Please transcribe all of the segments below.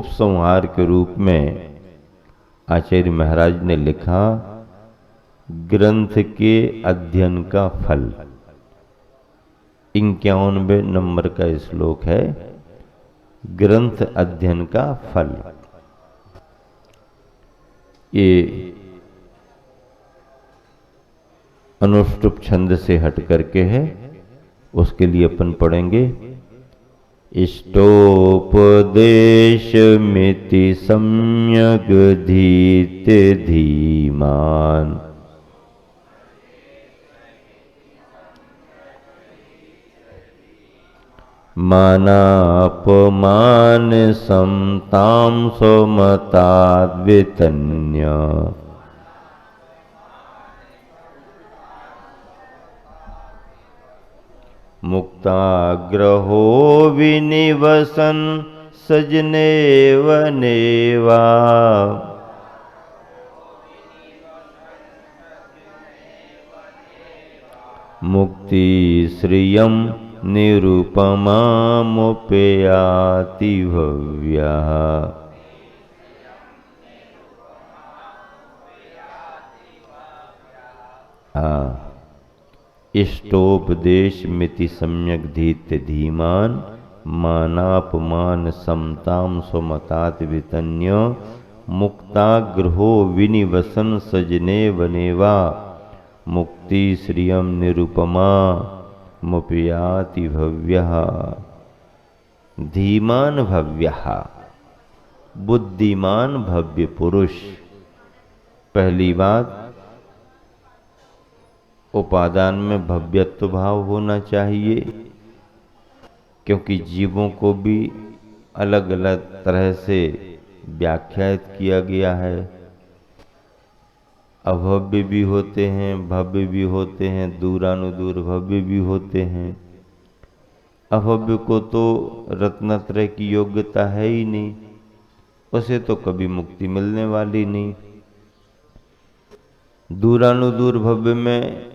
उपसंहार के रूप में आचार्य महाराज ने लिखा, ग्रंथ के अध्ययन का फल। 51वें नंबर का श्लोक है, ग्रंथ अध्ययन का फल। ये अनुष्टुप छंद से हट करके है, उसके लिए अपन पढ़ेंगे। इष्टोपदेश मिति सम्यक धीते धीमान, मानापमान समतां स्वमताद्वितन्य, मुक्ताग्रहो विनिवसन सजनेव नेवा, मुक्ति श्रियं निरुपमामुपयाति भव्यः। इष्टोपदेश मिति सम्यक धीते धीमान, मानापमान समतां स्वमतात वितन्य, मुक्ताग्रहो विनिवसन सजने वनेवा, मुक्ति श्रियं निरुपमा मुपयाति भव्यः। धीमान भव्यः, बुद्धिमान भव्य पुरुष। पहली बात, उपादान में भव्यत्व भाव होना चाहिए, क्योंकि जीवों को भी अलग अलग तरह से व्याख्यात किया गया है। अभव्य भी होते हैं, भव्य भी होते हैं, दूरानुदूर भव्य भी होते हैं। अभव्य को तो रत्नत्रय की योग्यता है ही नहीं, उसे तो कभी मुक्ति मिलने वाली नहीं। दूरानुदूर भव्य में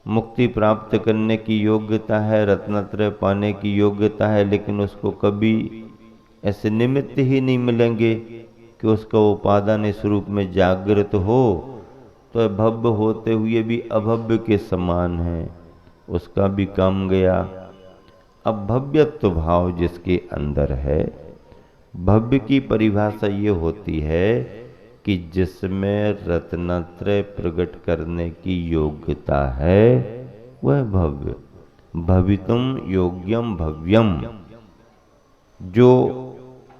मुक्ति प्राप्त करने की योग्यता है, रत्नत्रय पाने की योग्यता है, लेकिन उसको कभी ऐसे निमित्त ही नहीं मिलेंगे कि उसका उपादान इस रूप में जागृत हो, तो भव्य होते हुए भी अभव्य के समान है, उसका भी काम गया। अब भव्यत्व भाव जिसके अंदर है, भव्य की परिभाषा ये होती है कि जिसमें रत्नत्रय प्रकट करने की योग्यता है वह भव्य। भवितुम योग्यम भव्यम, जो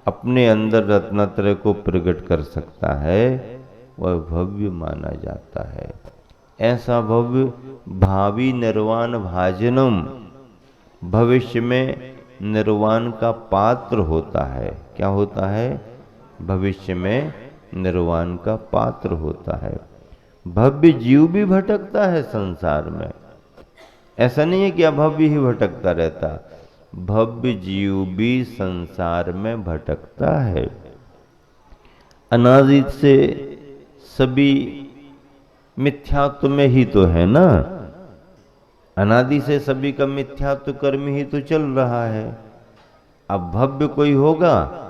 अपने अंदर रत्नत्रय को प्रकट कर सकता है वह भव्य माना जाता है। ऐसा भव्य भावी निर्वाण भाजनम, भविष्य में निर्वाण का पात्र होता है। क्या होता है? भविष्य में निर्वाण का पात्र होता है। भव्य जीव भी भटकता है संसार में, ऐसा नहीं है कि अभव्य ही भटकता रहता। भव्य जीव भी संसार में भटकता है। अनादि से सभी मिथ्यात्व में ही तो है ना, अनादि से सभी का मिथ्यात्व कर्म ही तो चल रहा है। अब भव्य कोई होगा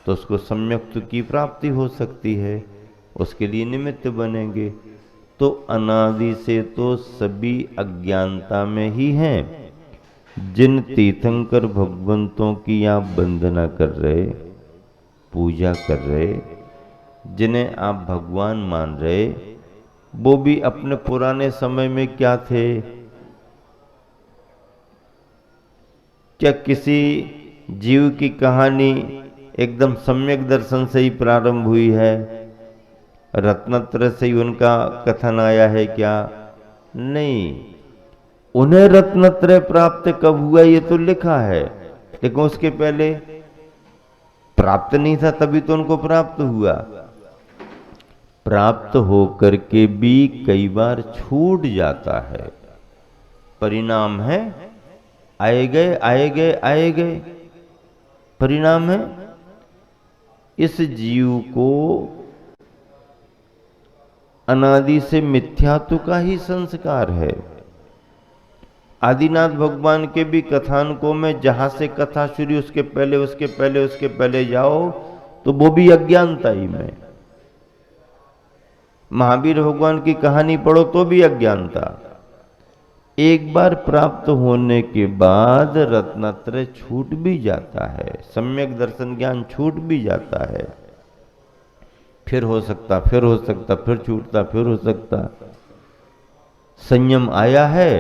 तो उसको सम्यक्त्व की प्राप्ति हो सकती है, उसके लिए निमित्त बनेंगे। तो अनादि से तो सभी अज्ञानता में ही हैं। जिन तीर्थंकर भगवंतों की आप वंदना कर रहे, पूजा कर रहे, जिन्हें आप भगवान मान रहे, वो भी अपने पुराने समय में क्या थे? क्या किसी जीव की कहानी एकदम सम्यक दर्शन से ही प्रारंभ हुई है? रत्नत्रय से ही उनका कथन आया है क्या? नहीं। उन्हें रत्नत्रय प्राप्त कब हुआ ये तो लिखा है, लेकिन उसके पहले प्राप्त नहीं था, तभी तो उनको प्राप्त हुआ। प्राप्त होकर के भी कई बार छूट जाता है। परिणाम है आए गए आए गए आए गए, परिणाम है। इस जीव को अनादि से मिथ्यात्व का ही संस्कार है। आदिनाथ भगवान के भी कथानकों में जहां से कथा शुरू उसके पहले उसके पहले उसके पहले जाओ तो वो भी अज्ञानता ही में। महावीर भगवान की कहानी पढ़ो तो भी अज्ञानता। एक बार प्राप्त होने के बाद रत्नत्रय छूट भी जाता है, सम्यक दर्शन ज्ञान छूट भी जाता है, फिर हो सकता, फिर हो सकता, फिर छूटता, फिर हो सकता। संयम आया है,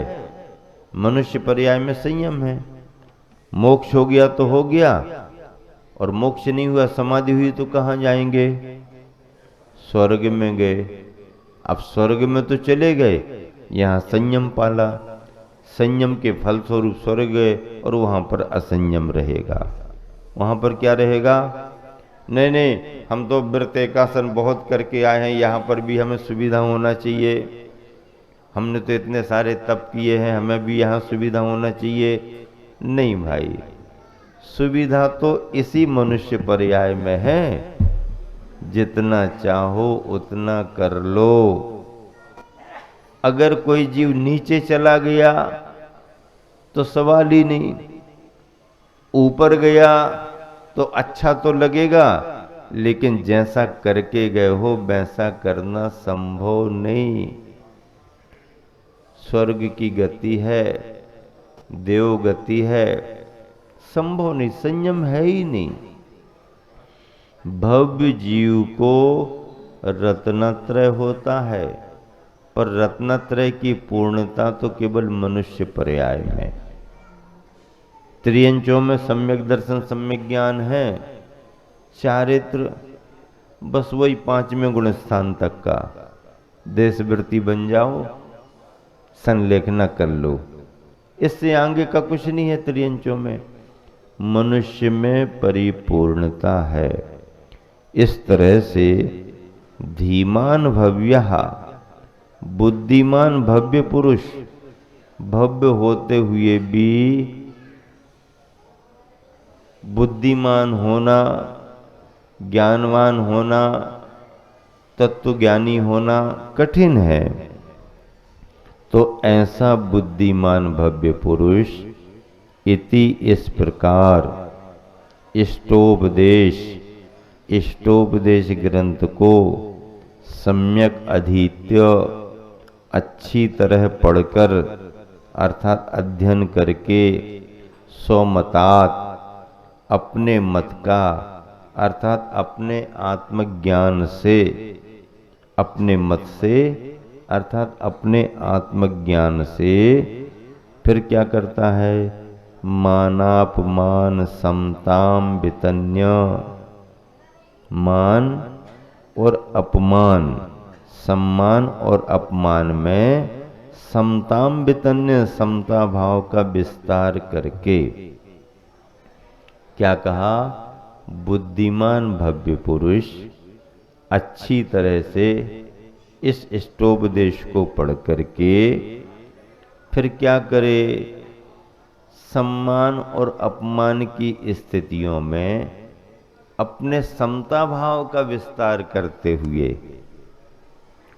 मनुष्य पर्याय में संयम है। मोक्ष हो गया तो हो गया, और मोक्ष नहीं हुआ, समाधि हुई तो कहां जाएंगे? स्वर्ग में गए। अब स्वर्ग में तो चले गए, यहां संयम पाला, संयम के फलस्वरूप स्वर्ग गए और वहां पर असंयम रहेगा। वहां पर क्या रहेगा? नहीं नहीं, हम तो व्रत एकासन बहुत करके आए हैं, यहाँ पर भी हमें सुविधा होना चाहिए, हमने तो इतने सारे तप किए हैं, हमें भी यहाँ सुविधा होना चाहिए। नहीं भाई, सुविधा तो इसी मनुष्य पर्याय में है, जितना चाहो उतना कर लो। अगर कोई जीव नीचे चला गया तो सवाल ही नहीं, ऊपर गया तो अच्छा तो लगेगा, लेकिन जैसा करके गए हो वैसा करना संभव नहीं। स्वर्ग की गति है, देव गति है, संभव नहीं, संयम है ही नहीं। भव्य जीव को रत्नत्रय होता है, पर रत्नत्रय की पूर्णता तो केवल मनुष्य पर्याय में। त्रियंचों में सम्यक दर्शन सम्यक ज्ञान है, चारित्र बस वही 5वें गुण स्थान तक का, देशवृत्ति बन जाओ, संलेखना कर लो, इससे आगे का कुछ नहीं है। त्रियंचों में मनुष्य में परिपूर्णता है। इस तरह से धीमान भव्यः, बुद्धिमान भव्य पुरुष, भव्य होते हुए भी बुद्धिमान होना, ज्ञानवान होना, तत्वज्ञानी होना कठिन है। तो ऐसा बुद्धिमान भव्य पुरुष इति इस प्रकार इष्टोपदेश ग्रंथ को सम्यक अधीत्य, अच्छी तरह पढ़कर अर्थात अध्ययन करके, स्वमतात्, अपने मत का अर्थात अपने आत्मज्ञान से, अपने मत से अर्थात अपने आत्मज्ञान से फिर क्या करता है? मानापमान समताम वितन्य, मान और अपमान, सम्मान और अपमान में समताम वितन्य, समता भाव का विस्तार करके क्या कहा? बुद्धिमान भव्य पुरुष अच्छी तरह से इस इष्टोपदेश को पढ़ करके फिर क्या करे? सम्मान और अपमान की स्थितियों में अपने समता भाव का विस्तार करते हुए,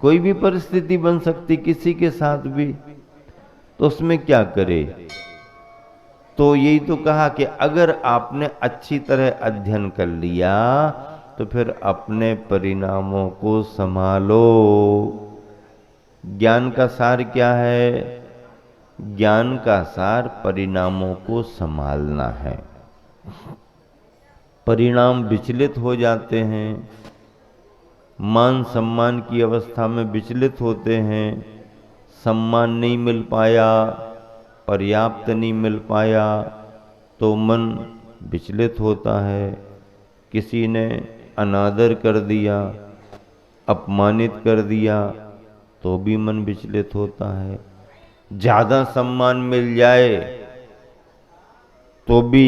कोई भी परिस्थिति बन सकती किसी के साथ भी, तो उसमें क्या करे? तो यही तो कहा कि अगर आपने अच्छी तरह अध्ययन कर लिया तो फिर अपने परिणामों को संभालो। ज्ञान का सार क्या है? ज्ञान का सार परिणामों को संभालना है। परिणाम विचलित हो जाते हैं, मान सम्मान की अवस्था में विचलित होते हैं, सम्मान नहीं मिल पाया, पर्याप्त नहीं मिल पाया तो मन विचलित होता है। किसी ने अनादर कर दिया, अपमानित कर दिया तो भी मन विचलित होता है। ज्यादा सम्मान मिल जाए तो भी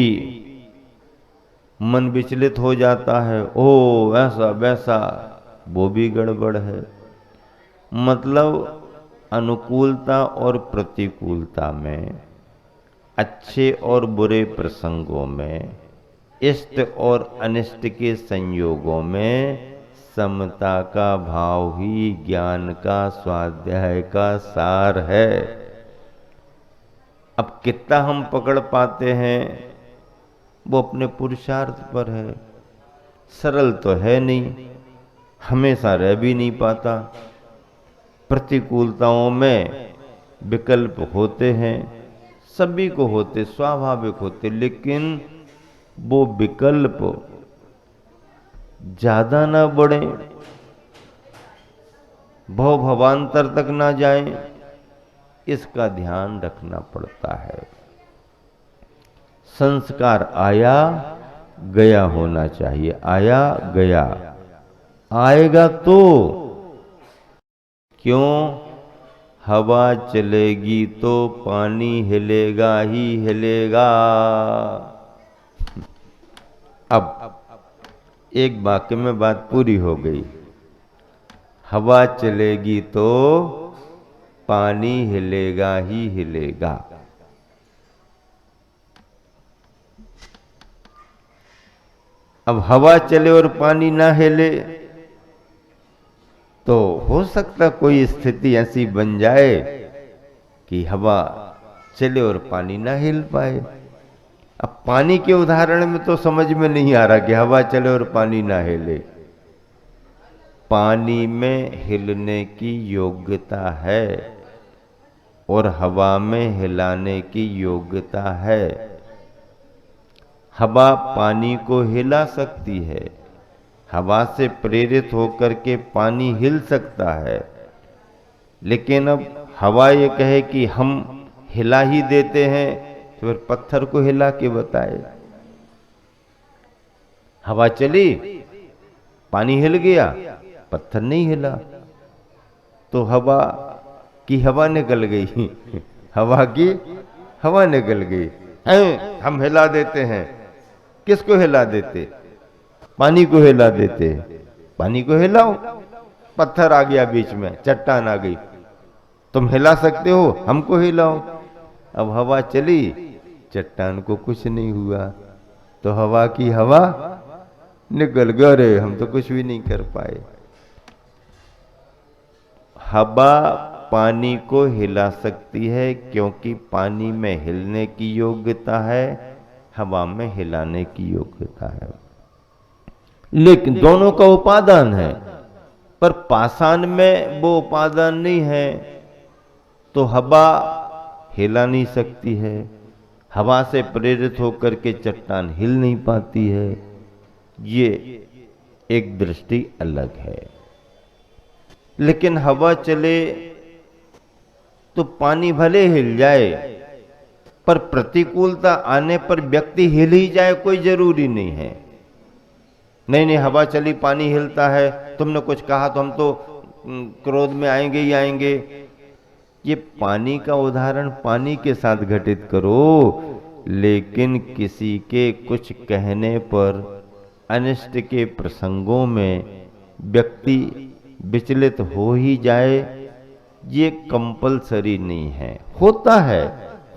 मन विचलित हो जाता है, ओ ऐसा वैसा, वो भी गड़बड़ है। मतलब अनुकूलता और प्रतिकूलता में, अच्छे और बुरे प्रसंगों में, इष्ट और अनिष्ट के संयोगों में समता का भाव ही ज्ञान का, स्वाध्याय का सार है। अब कितना हम पकड़ पाते हैं वो अपने पुरुषार्थ पर है। सरल तो है नहीं, हमेशा रह भी नहीं पाता। प्रतिकूलताओं में विकल्प होते हैं, सभी को होते, स्वाभाविक होते, लेकिन वो विकल्प ज्यादा ना बढ़े, भव भवांतर तक ना जाए, इसका ध्यान रखना पड़ता है। संस्कार आया गया होना चाहिए, आया गया। आएगा तो क्यों? हवा चलेगी तो पानी हिलेगा ही हिलेगा। अब एक वाक्य में बात पूरी हो गई। हवा चलेगी तो पानी हिलेगा ही हिलेगा। अब हवा चले और पानी ना हिले तो हो सकता कोई स्थिति ऐसी बन जाए कि हवा चले और पानी ना हिल पाए। अब पानी के उदाहरण में तो समझ में नहीं आ रहा कि हवा चले और पानी ना हिले। पानी में हिलने की योग्यता है और हवा में हिलाने की योग्यता है। हवा पानी को हिला सकती है, हवा से प्रेरित होकर के पानी हिल सकता है, लेकिन अब हवा ये कहे कि हम हिला ही देते हैं तो फिर पत्थर को हिला के बताए। हवा चली, पानी हिल गया, पत्थर नहीं हिला, तो हवा की हवा निकल गई। हवा की हवा निकल गई। हम हिला देते हैं, किसको हिला देते? पानी को हिला देते। पानी को हिलाओ, पत्थर आ गया बीच में, चट्टान आ गई, तुम हिला सकते हो, हमको हिलाओ। अब हवा चली, चट्टान को कुछ नहीं हुआ, तो हवा की हवा निकल गए, अरे हम तो कुछ भी नहीं कर पाए। हवा पानी को हिला सकती है क्योंकि पानी में हिलने की योग्यता है, हवा में हिलाने की योग्यता है, लेकिन दोनों का उपादान है। पर पाषाण में वो उपादान नहीं है, तो हवा हिला नहीं सकती है, हवा से प्रेरित होकर के चट्टान हिल नहीं पाती है। ये एक दृष्टि अलग है। लेकिन हवा चले तो पानी भले हिल जाए, पर प्रतिकूलता आने पर व्यक्ति हिल ही जाए कोई जरूरी नहीं है। नहीं नहीं, हवा चली पानी हिलता है, तुमने कुछ कहा तो हम तो क्रोध में आएंगे ही आएंगे। ये पानी का उदाहरण पानी के साथ घटित करो, लेकिन किसी के कुछ कहने पर अनिष्ट के प्रसंगों में व्यक्ति विचलित हो ही जाए, ये कंपलसरी नहीं है। होता है,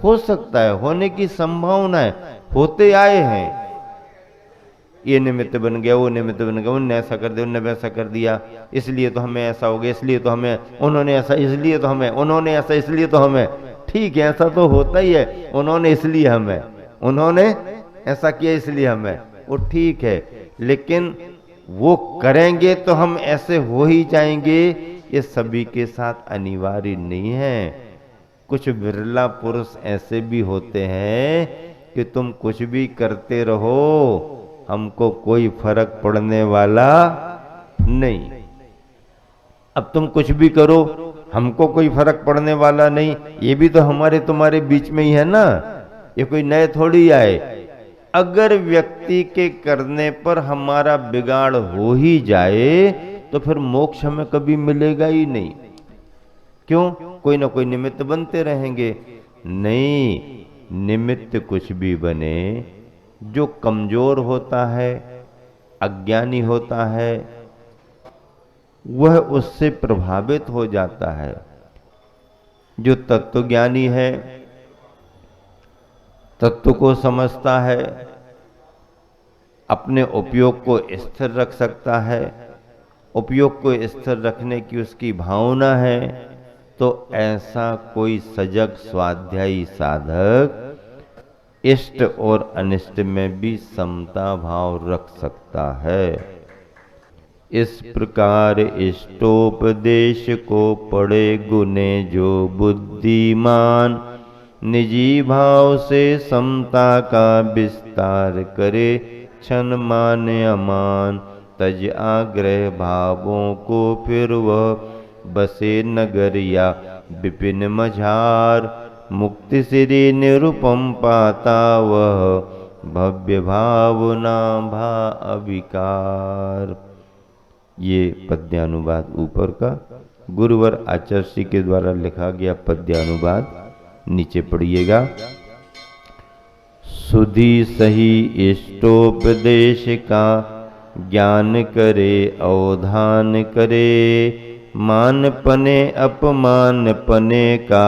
हो सकता है, होने की संभावना है, होते आए हैं। ये निमित्त बन गया, वो निमित्त बन गया, उनने ऐसा कर दिया, उनने वैसा कर दिया, इसलिए तो हमें ऐसा हो गया, इसलिए तो हमें, उन्होंने ऐसा इसलिए तो हमें, उन्होंने ऐसा इसलिए तो हमें। ठीक है, ऐसा तो होता ही है, उन्होंने इसलिए हमें, उन्होंने ऐसा किया इसलिए हमें, वो ठीक है, लेकिन वो करेंगे तो हम ऐसे हो ही जाएंगे, ये सभी के साथ अनिवार्य नहीं है। कुछ विरला पुरुष ऐसे भी होते हैं कि तुम कुछ भी करते रहो, हमको कोई फर्क पड़ने वाला नहीं। अब तुम कुछ भी करो, हमको कोई फर्क पड़ने वाला नहीं, ये भी तो हमारे तुम्हारे बीच में ही है ना, ये कोई नए थोड़ी आए। अगर व्यक्ति के करने पर हमारा बिगाड़ हो ही जाए तो फिर मोक्ष हमें कभी मिलेगा ही नहीं। क्यों? कोई ना कोई निमित्त बनते रहेंगे। नहीं, निमित्त कुछ भी बने, जो कमजोर होता है, अज्ञानी होता है, वह उससे प्रभावित हो जाता है। जो तत्वज्ञानी है, तत्व को समझता है, अपने उपयोग को स्थिर रख सकता है, उपयोग को स्थिर रखने की उसकी भावना है, तो ऐसा कोई सजग स्वाध्यायी साधक इष्ट और अनिष्ट में भी समता भाव रख सकता है। इस प्रकार इष्टोपदेश को पढ़े गुने जो बुद्धिमान, निजी भाव से समता का विस्तार करे, क्षण मान अमान, तज आग्रह भावों को फिर वह बसे नगर या विपिन मझार, मुक्ति श्री निरुपम पाता वह भव्य भावना भा अविकार। ये पद्यानुवाद ऊपर का, गुरुवर आचार्य के द्वारा लिखा गया पद्यानुवाद नीचे पढ़िएगा। सुधि सही इष्टोपदेश का ज्ञान करे अवधान करे, मान पने अपमान पने का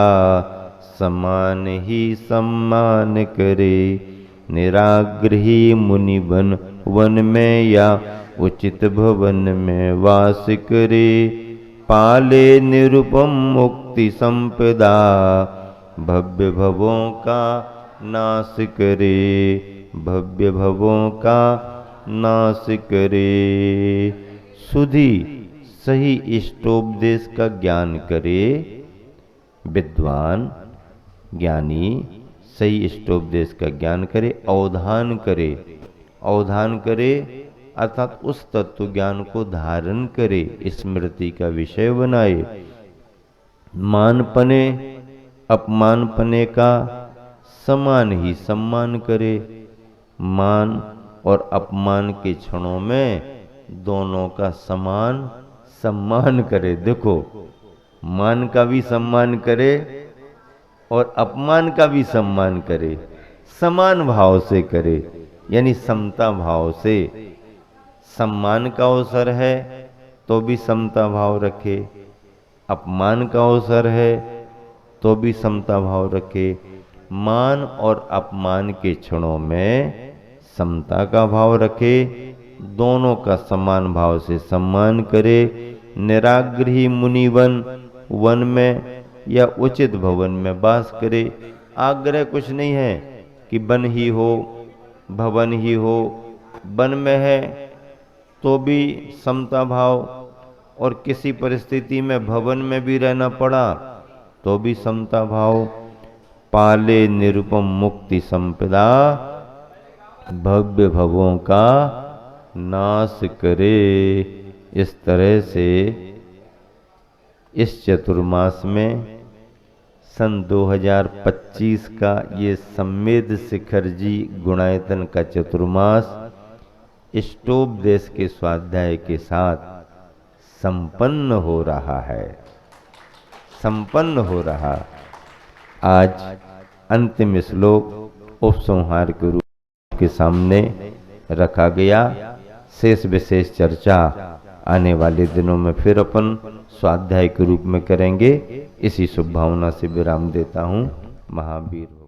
समान ही सम्मान करे। निराग्रही मुनि वन में या उचित भवन में वास करे, पाले निरुपम मुक्ति संपदा, भव्य भवों का नाश करे, भव्य भवों का नाश करे। सुधि सही इष्टोपदेश का ज्ञान करे, विद्वान ज्ञानी सही इष्टोपदेश का ज्ञान करे, अवधान करे, अवधान करे अर्थात उस तत्व ज्ञान को धारण करे, स्मृति का विषय बनाए। मानपने अपमानपने का समान ही सम्मान करे, मान और अपमान के क्षणों में दोनों का समान सम्मान करे। देखो, मान का भी सम्मान करे और अपमान का भी सम्मान करे, समान भाव से करे, यानी समता भाव से। सम्मान का अवसर है तो भी समता भाव रखे, अपमान का अवसर है तो भी समता भाव रखे। मान और अपमान के क्षणों में समता का भाव रखे, दोनों का समान भाव से सम्मान करे। निराग्रही मुनि वन में या उचित भवन में वास करे। आग्रह कुछ नहीं है कि वन ही हो, भवन ही हो, वन में है तो भी समता भाव, और किसी परिस्थिति में भवन में भी रहना पड़ा तो भी समता भाव। पाले निरुपम मुक्ति संपदा, भव्य भवों का नाश करे। इस तरह से इस चतुर्मास में सन 2025 का ये सम्मेद शिखर जी गुणायतन का चतुर्मास इष्टोपदेश के स्वाध्याय के साथ संपन्न हो रहा है, संपन्न हो रहा। आज अंतिम श्लोक उपसंहार के रूप के सामने रखा गया। शेष विशेष चर्चा आने वाले दिनों में फिर अपन स्वाध्याय के रूप में करेंगे। इसी शुभ भावना से विराम देता हूँ। महावीर।